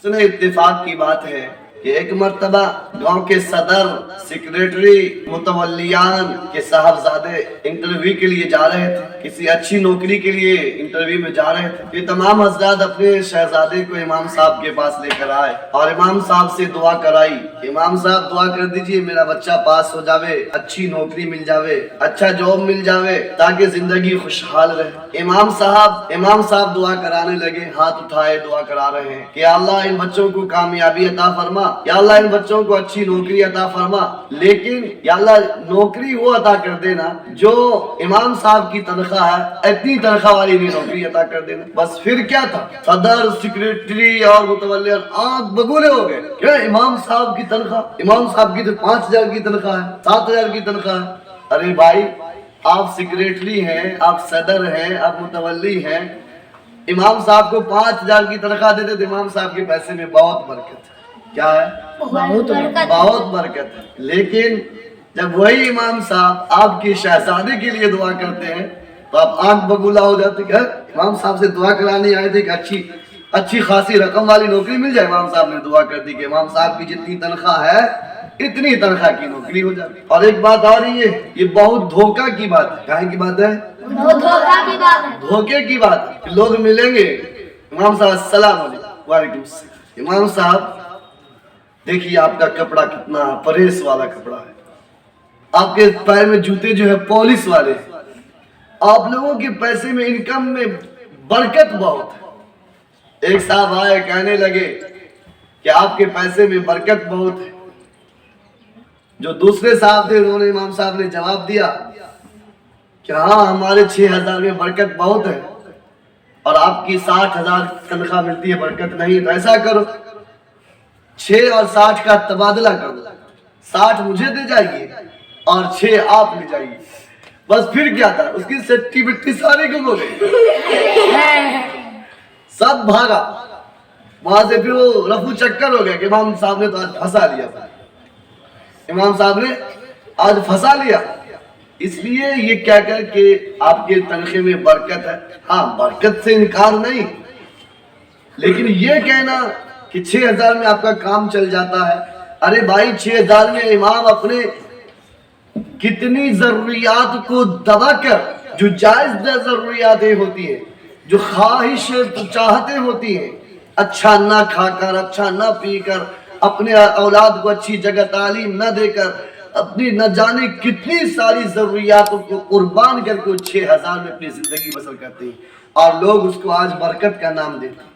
सुने इत्तेफाक की बात है कि एक मर्तबा गांव के सदर, सेक्रेटरी, मुतवल्लियान के साहबजादे इंटरव्यू के लिए जा रहे थे, किसी अच्छी नौकरी के लिए इंटरव्यू में जा रहे थे। ये तमाम हजरात अपने शहजादे को इमाम साहब के पास लेकर आए और इमाम साहब से दुआ कराई। इमाम साहब दुआ कर दीजिए मेरा बच्चा पास हो जावे, अच्छी नौकरी मिल जावे, अच्छा जॉब मिल जावे, ताकि जिंदगी खुशहाल रहे। इमाम साहब दुआ कराने लगे, हाथ उठाए दुआ करा रहे हैं कि अल्लाह इन बच्चों को कामयाबी अता फरमा, या अल्लाह इन बच्चों को अच्छी नौकरी अता फरमा। लेकिन या अल्लाह नौकरी वो अता कर देना जो इमाम साहब की तनख्वाह है, इतनी तनख्वाह वाली नहीं नौकरी अता कर देना। बस फिर क्या था, सदर, सेक्रेटरी और मुतवल्लियान आंख बगूले हो गए। क्या इमाम साहब की तनख्वाह, इमाम साहब की तो 5,000 की तनख्वाह है, 7,000 की तनख्वाह है। अरे भाई, आप सेक्रेटरी हैं, आप सदर हैं, आप मुतवल्ली हैं, इमाम साहब को 5,000 की तनख्वाह देते तो इमाम साहब के पैसे में बहुत बरकत है। क्या है? बहुत बरकत है। लेकिन जब वही इमाम साहब आपकी शहजादे के लिए दुआ करते हैं तो आप आंख बगूला हो जाते हैं। इमाम साहब से दुआ कराने आए थे कि अच्छी खासी रकम वाली नौकरी मिल जाए। इमाम साहब ने दुआ कर दी कि इमाम साहब की जितनी तनख्वाह है इतनी तनख्वाह की नौकरी हो जाती। और एक बात और ये बहुत धोखा की बात है। क्या की बात है? धोखा की बात है। धोखे की बात है। लोग मिलेंगे, इमाम साहब अस्सलाम वालेकुम। इमाम साहब देखिए आपका कपड़ा कितना प्रेस वाला कपड़ा है, आपके पैर में जूते जो है पॉलिश वाले, आप लोगों के पैसे में, इनकम में बरकत बहुत है। एक साहब आए, कहने लगे कि आपके पैसे में बरकत बहुत है। जो दूसरे साहब थे उन्होंने, इमाम साहब ने जवाब दिया कि हाँ, हमारे 6,000 में बरकत बहुत है और आपकी 60,000 तनख्वाह मिलती है, बरकत नहीं। तो ऐसा करो, 6 और 60 का तबादला करो, 60 मुझे दे जाइए और 6 आप ले जाइए। बस फिर क्या था, उसकी सट्टी बिट्टी सारी गुम हो गई, सब भागा वहां से। फिर वो रफू चक्कर हो गया कि इमाम साहब ने तो आज फंसा लिया था, इमाम साहब ने आज फंसा लिया। इसलिए ये क्या कर के आपके तनखे में बरकत है। हाँ, बरकत से इनकार नहीं, लेकिन ये कहना कि 6,000 में आपका काम चल जाता है। अरे भाई, 6,000 में इमाम अपने कितनी जरूरियात को दबाकर, जो जायज जरूरियातें होती है, जो ख्वाहिश चाहते होती है, अच्छा ना खाकर, अच्छा ना पीकर, अपने औलाद को अच्छी जगह तालीम न देकर, अपनी न जाने कितनी सारी जरूरियातों को कुर्बान करके 6,000 में अपनी जिंदगी बसर करते हैं और लोग उसको आज बरकत का नाम देते हैं।